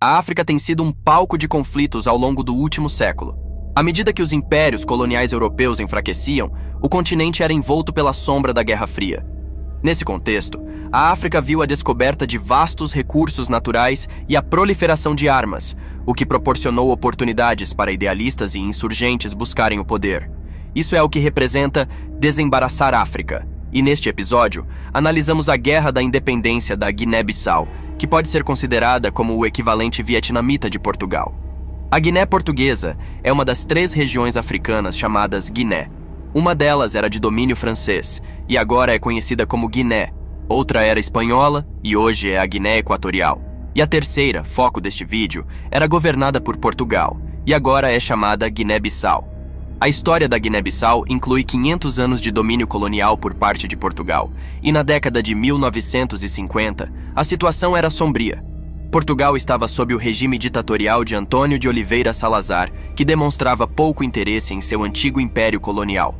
A África tem sido um palco de conflitos ao longo do último século. À medida que os impérios coloniais europeus enfraqueciam, o continente era envolto pela sombra da Guerra Fria. Nesse contexto, a África viu a descoberta de vastos recursos naturais e a proliferação de armas, o que proporcionou oportunidades para idealistas e insurgentes buscarem o poder. Isso é o que representa Desembaraçar África. E neste episódio, analisamos a Guerra da Independência da Guiné-Bissau, que pode ser considerada como o equivalente vietnamita de Portugal. A Guiné Portuguesa é uma das 3 regiões africanas chamadas Guiné. Uma delas era de domínio francês, e agora é conhecida como Guiné. Outra era espanhola, e hoje é a Guiné Equatorial. E a terceira, foco deste vídeo, era governada por Portugal, e agora é chamada Guiné-Bissau. A história da Guiné-Bissau inclui 500 anos de domínio colonial por parte de Portugal, e na década de 1950, a situação era sombria. Portugal estava sob o regime ditatorial de Antônio de Oliveira Salazar, que demonstrava pouco interesse em seu antigo império colonial.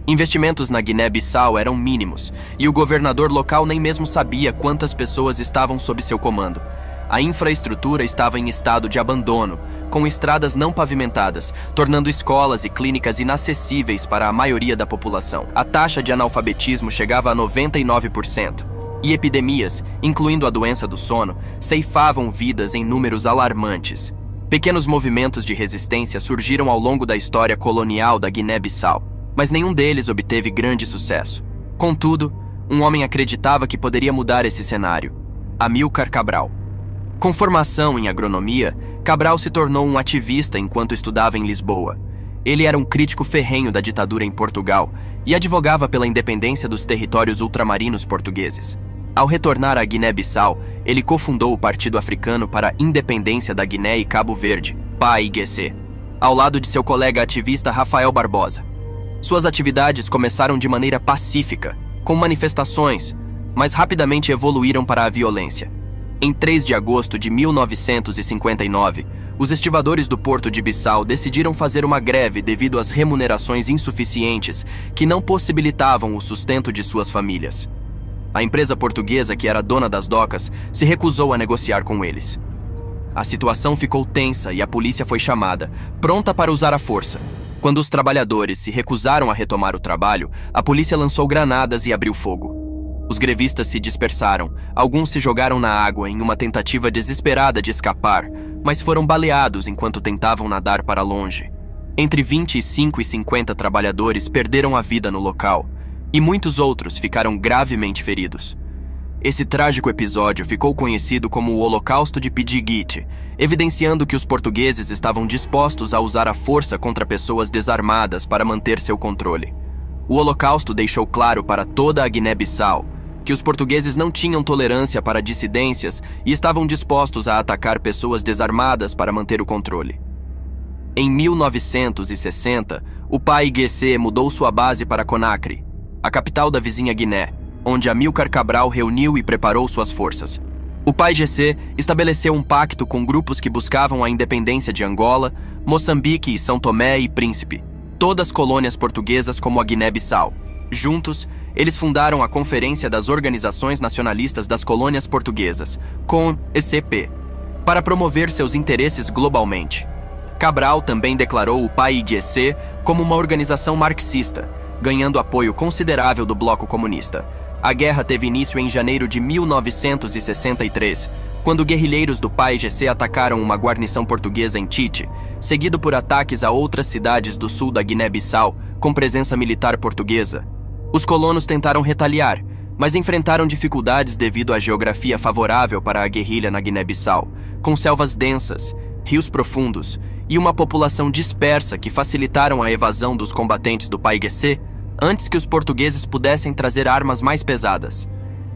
Investimentos na Guiné-Bissau eram mínimos, e o governador local nem mesmo sabia quantas pessoas estavam sob seu comando. A infraestrutura estava em estado de abandono, com estradas não pavimentadas, tornando escolas e clínicas inacessíveis para a maioria da população. A taxa de analfabetismo chegava a 99%, e epidemias, incluindo a doença do sono, ceifavam vidas em números alarmantes. Pequenos movimentos de resistência surgiram ao longo da história colonial da Guiné-Bissau, mas nenhum deles obteve grande sucesso. Contudo, um homem acreditava que poderia mudar esse cenário: Amílcar Cabral. Com formação em agronomia, Cabral se tornou um ativista enquanto estudava em Lisboa. Ele era um crítico ferrenho da ditadura em Portugal e advogava pela independência dos territórios ultramarinos portugueses. Ao retornar à Guiné-Bissau, ele cofundou o Partido Africano para a Independência da Guiné e Cabo Verde, PAIGC, ao lado de seu colega ativista Rafael Barbosa. Suas atividades começaram de maneira pacífica, com manifestações, mas rapidamente evoluíram para a violência. Em 3 de agosto de 1959, os estivadores do porto de Bissau decidiram fazer uma greve devido às remunerações insuficientes que não possibilitavam o sustento de suas famílias. A empresa portuguesa, que era dona das docas, se recusou a negociar com eles. A situação ficou tensa e a polícia foi chamada, pronta para usar a força. Quando os trabalhadores se recusaram a retomar o trabalho, a polícia lançou granadas e abriu fogo. Os grevistas se dispersaram, alguns se jogaram na água em uma tentativa desesperada de escapar, mas foram baleados enquanto tentavam nadar para longe. Entre 25 e 50 trabalhadores perderam a vida no local, e muitos outros ficaram gravemente feridos. Esse trágico episódio ficou conhecido como o Holocausto de Pidiguite, evidenciando que os portugueses estavam dispostos a usar a força contra pessoas desarmadas para manter seu controle. O Holocausto deixou claro para toda a Guiné-Bissau que os portugueses não tinham tolerância para dissidências e estavam dispostos a atacar pessoas desarmadas para manter o controle. Em 1960, o PAIGC mudou sua base para Conakry, a capital da vizinha Guiné, onde Amílcar Cabral reuniu e preparou suas forças. O PAIGC estabeleceu um pacto com grupos que buscavam a independência de Angola, Moçambique e São Tomé e Príncipe, todas colônias portuguesas como a Guiné-Bissau. Juntos, eles fundaram a Conferência das Organizações Nacionalistas das Colônias Portuguesas, CON-ECP, para promover seus interesses globalmente. Cabral também declarou o PAIGC como uma organização marxista, ganhando apoio considerável do bloco comunista. A guerra teve início em janeiro de 1963, quando guerrilheiros do PAIGC atacaram uma guarnição portuguesa em Tite, seguido por ataques a outras cidades do sul da Guiné-Bissau com presença militar portuguesa. Os colonos tentaram retaliar, mas enfrentaram dificuldades devido à geografia favorável para a guerrilha na Guiné-Bissau, com selvas densas, rios profundos e uma população dispersa que facilitaram a evasão dos combatentes do PAIGC antes que os portugueses pudessem trazer armas mais pesadas.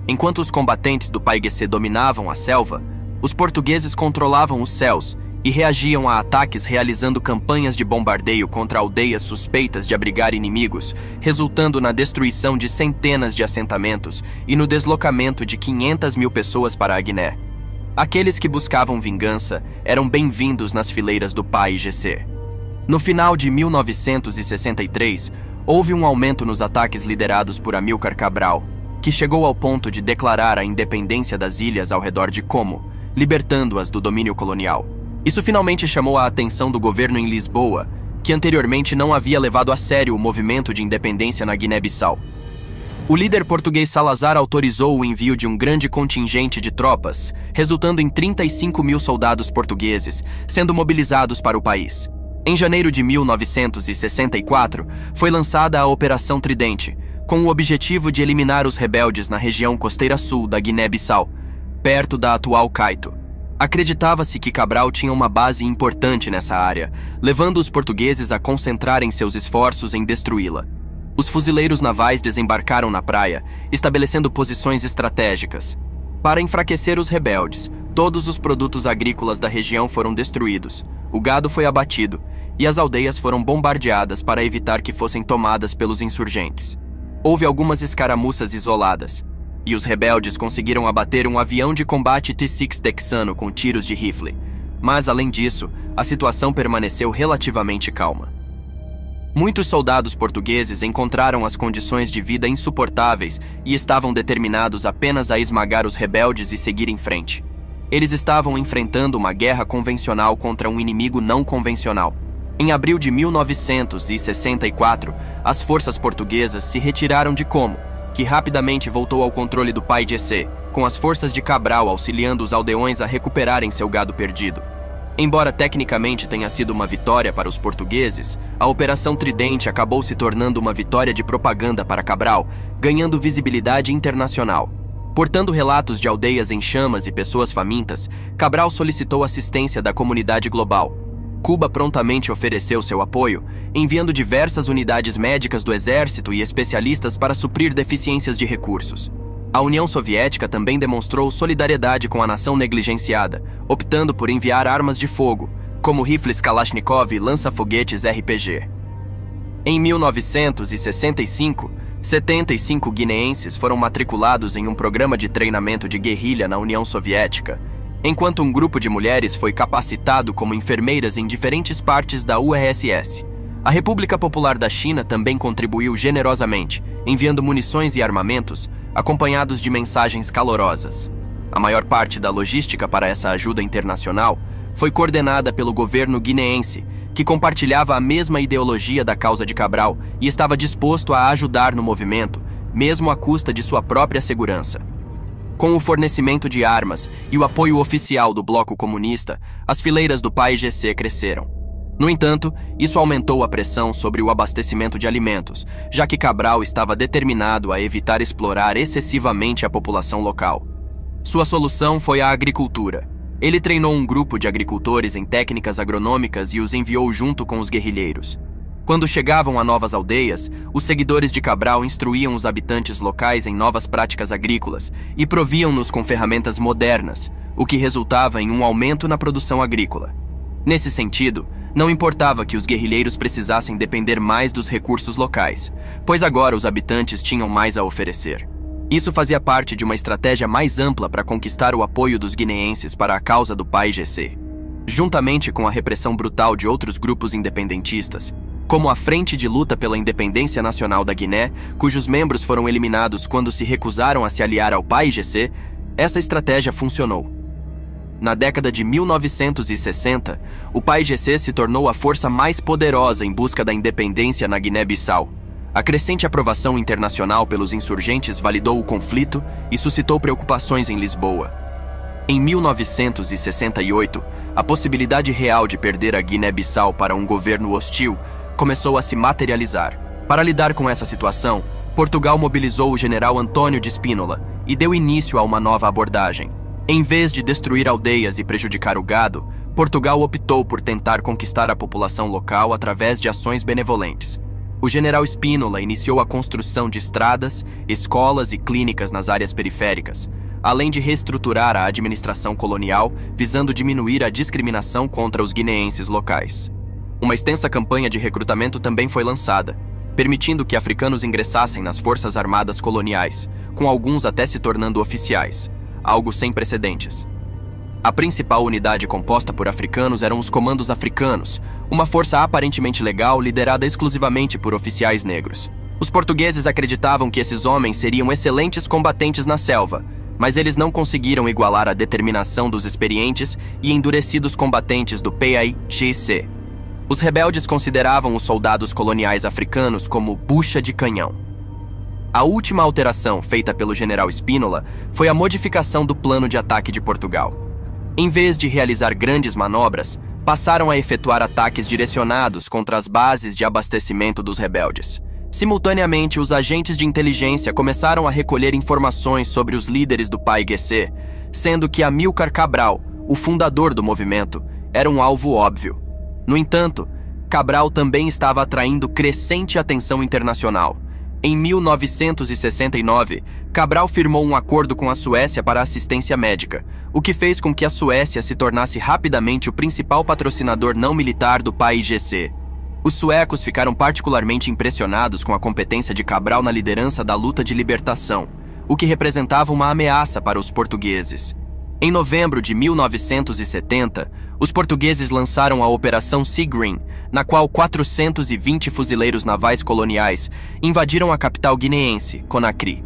Enquanto os combatentes do PAIGC dominavam a selva, os portugueses controlavam os céus e reagiam a ataques realizando campanhas de bombardeio contra aldeias suspeitas de abrigar inimigos, resultando na destruição de centenas de assentamentos e no deslocamento de 500 mil pessoas para a Guiné. Aqueles que buscavam vingança eram bem-vindos nas fileiras do PAIGC. No final de 1963, houve um aumento nos ataques liderados por Amílcar Cabral, que chegou ao ponto de declarar a independência das ilhas ao redor de Como, libertando-as do domínio colonial. Isso finalmente chamou a atenção do governo em Lisboa, que anteriormente não havia levado a sério o movimento de independência na Guiné-Bissau. O líder português Salazar autorizou o envio de um grande contingente de tropas, resultando em 35 mil soldados portugueses sendo mobilizados para o país. Em janeiro de 1964, foi lançada a Operação Tridente, com o objetivo de eliminar os rebeldes na região costeira sul da Guiné-Bissau, perto da atual Caito. Acreditava-se que Cabral tinha uma base importante nessa área, levando os portugueses a concentrarem seus esforços em destruí-la. Os fuzileiros navais desembarcaram na praia, estabelecendo posições estratégicas. Para enfraquecer os rebeldes, todos os produtos agrícolas da região foram destruídos, o gado foi abatido e as aldeias foram bombardeadas para evitar que fossem tomadas pelos insurgentes. Houve algumas escaramuças isoladas, e os rebeldes conseguiram abater um avião de combate T-6 texano com tiros de rifle. Mas, além disso, a situação permaneceu relativamente calma. Muitos soldados portugueses encontraram as condições de vida insuportáveis e estavam determinados apenas a esmagar os rebeldes e seguir em frente. Eles estavam enfrentando uma guerra convencional contra um inimigo não convencional. Em abril de 1964, as forças portuguesas se retiraram de Como, que rapidamente voltou ao controle do Pai Jessé, com as forças de Cabral auxiliando os aldeões a recuperarem seu gado perdido. Embora tecnicamente tenha sido uma vitória para os portugueses, a Operação Tridente acabou se tornando uma vitória de propaganda para Cabral, ganhando visibilidade internacional. Portando relatos de aldeias em chamas e pessoas famintas, Cabral solicitou assistência da comunidade global. Cuba prontamente ofereceu seu apoio, enviando diversas unidades médicas do exército e especialistas para suprir deficiências de recursos. A União Soviética também demonstrou solidariedade com a nação negligenciada, optando por enviar armas de fogo, como rifles Kalashnikov e lança-foguetes RPG. Em 1965, 75 guineenses foram matriculados em um programa de treinamento de guerrilha na União Soviética, enquanto um grupo de mulheres foi capacitado como enfermeiras em diferentes partes da URSS. A República Popular da China também contribuiu generosamente, enviando munições e armamentos, acompanhados de mensagens calorosas. A maior parte da logística para essa ajuda internacional foi coordenada pelo governo guineense, que compartilhava a mesma ideologia da causa de Cabral e estava disposto a ajudar no movimento, mesmo à custa de sua própria segurança. Com o fornecimento de armas e o apoio oficial do bloco comunista, as fileiras do Pai Jessé cresceram. No entanto, isso aumentou a pressão sobre o abastecimento de alimentos, já que Cabral estava determinado a evitar explorar excessivamente a população local. Sua solução foi a agricultura. Ele treinou um grupo de agricultores em técnicas agronômicas e os enviou junto com os guerrilheiros. Quando chegavam a novas aldeias, os seguidores de Cabral instruíam os habitantes locais em novas práticas agrícolas e proviam-nos com ferramentas modernas, o que resultava em um aumento na produção agrícola. Nesse sentido, não importava que os guerrilheiros precisassem depender mais dos recursos locais, pois agora os habitantes tinham mais a oferecer. Isso fazia parte de uma estratégia mais ampla para conquistar o apoio dos guineenses para a causa do Pai Jessé. Juntamente com a repressão brutal de outros grupos independentistas, como a Frente de Luta pela Independência Nacional da Guiné, cujos membros foram eliminados quando se recusaram a se aliar ao Pai Jessé, essa estratégia funcionou. Na década de 1960, o Pai Jessé se tornou a força mais poderosa em busca da independência na Guiné-Bissau. A crescente aprovação internacional pelos insurgentes validou o conflito e suscitou preocupações em Lisboa. Em 1968, a possibilidade real de perder a Guiné-Bissau para um governo hostil começou a se materializar. Para lidar com essa situação, Portugal mobilizou o general Antônio de Spínola e deu início a uma nova abordagem. Em vez de destruir aldeias e prejudicar o gado, Portugal optou por tentar conquistar a população local através de ações benevolentes. O general Spínola iniciou a construção de estradas, escolas e clínicas nas áreas periféricas, além de reestruturar a administração colonial, visando diminuir a discriminação contra os guineenses locais. Uma extensa campanha de recrutamento também foi lançada, permitindo que africanos ingressassem nas forças armadas coloniais, com alguns até se tornando oficiais, algo sem precedentes. A principal unidade composta por africanos eram os Comandos Africanos, uma força aparentemente legal liderada exclusivamente por oficiais negros. Os portugueses acreditavam que esses homens seriam excelentes combatentes na selva, mas eles não conseguiram igualar a determinação dos experientes e endurecidos combatentes do PAIGC. Os rebeldes consideravam os soldados coloniais africanos como bucha de canhão. A última alteração feita pelo general Spínola foi a modificação do plano de ataque de Portugal. Em vez de realizar grandes manobras, passaram a efetuar ataques direcionados contra as bases de abastecimento dos rebeldes. Simultaneamente, os agentes de inteligência começaram a recolher informações sobre os líderes do PAIGC, sendo que Amílcar Cabral, o fundador do movimento, era um alvo óbvio. No entanto, Cabral também estava atraindo crescente atenção internacional. Em 1969, Cabral firmou um acordo com a Suécia para assistência médica, o que fez com que a Suécia se tornasse rapidamente o principal patrocinador não militar do PAIGC. Os suecos ficaram particularmente impressionados com a competência de Cabral na liderança da luta de libertação, o que representava uma ameaça para os portugueses. Em novembro de 1970, os portugueses lançaram a Operação Sea Green, na qual 420 fuzileiros navais coloniais invadiram a capital guineense, Conakry.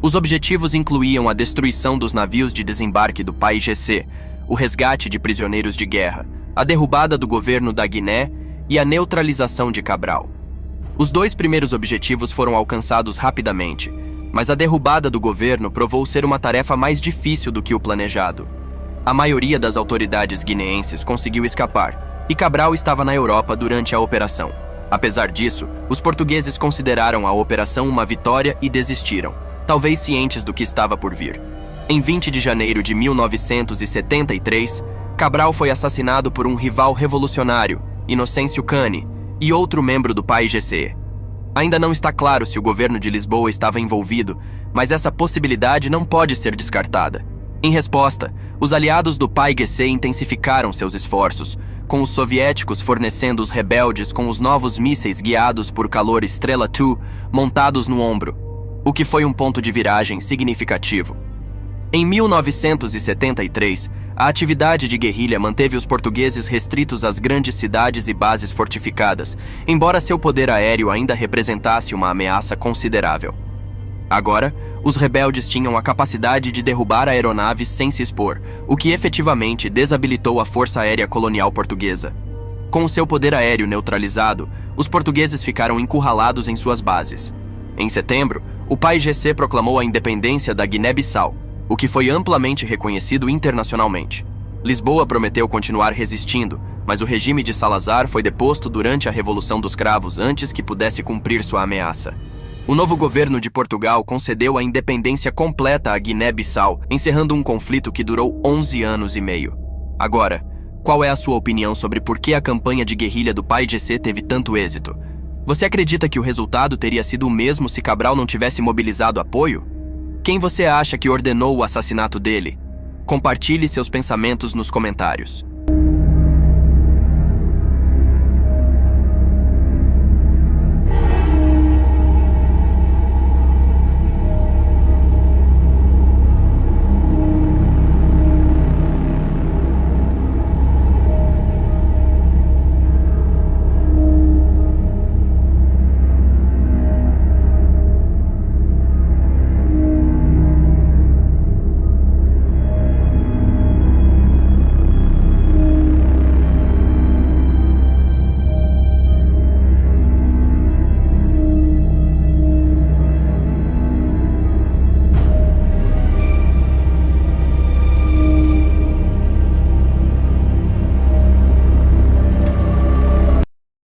Os objetivos incluíam a destruição dos navios de desembarque do PAIGC, o resgate de prisioneiros de guerra, a derrubada do governo da Guiné e a neutralização de Cabral. Os dois primeiros objetivos foram alcançados rapidamente, mas a derrubada do governo provou ser uma tarefa mais difícil do que o planejado. A maioria das autoridades guineenses conseguiu escapar, e Cabral estava na Europa durante a operação. Apesar disso, os portugueses consideraram a operação uma vitória e desistiram, talvez cientes do que estava por vir. Em 20 de janeiro de 1973, Cabral foi assassinado por um rival revolucionário, Inocêncio Cane, e outro membro do PAIGC. Ainda não está claro se o governo de Lisboa estava envolvido, mas essa possibilidade não pode ser descartada. Em resposta, os aliados do PAIGC intensificaram seus esforços, com os soviéticos fornecendo os rebeldes com os novos mísseis guiados por calor Estrela 2 montados no ombro, o que foi um ponto de viragem significativo. Em 1973, a atividade de guerrilha manteve os portugueses restritos às grandes cidades e bases fortificadas, embora seu poder aéreo ainda representasse uma ameaça considerável. Agora, os rebeldes tinham a capacidade de derrubar aeronaves sem se expor, o que efetivamente desabilitou a Força Aérea Colonial Portuguesa. Com seu poder aéreo neutralizado, os portugueses ficaram encurralados em suas bases. Em setembro, o PAIGC proclamou a independência da Guiné-Bissau, o que foi amplamente reconhecido internacionalmente. Lisboa prometeu continuar resistindo, mas o regime de Salazar foi deposto durante a Revolução dos Cravos antes que pudesse cumprir sua ameaça. O novo governo de Portugal concedeu a independência completa à Guiné-Bissau, encerrando um conflito que durou 11 anos e meio. Agora, qual é a sua opinião sobre por que a campanha de guerrilha do PAIGC teve tanto êxito? Você acredita que o resultado teria sido o mesmo se Cabral não tivesse mobilizado apoio? Quem você acha que ordenou o assassinato dele? Compartilhe seus pensamentos nos comentários.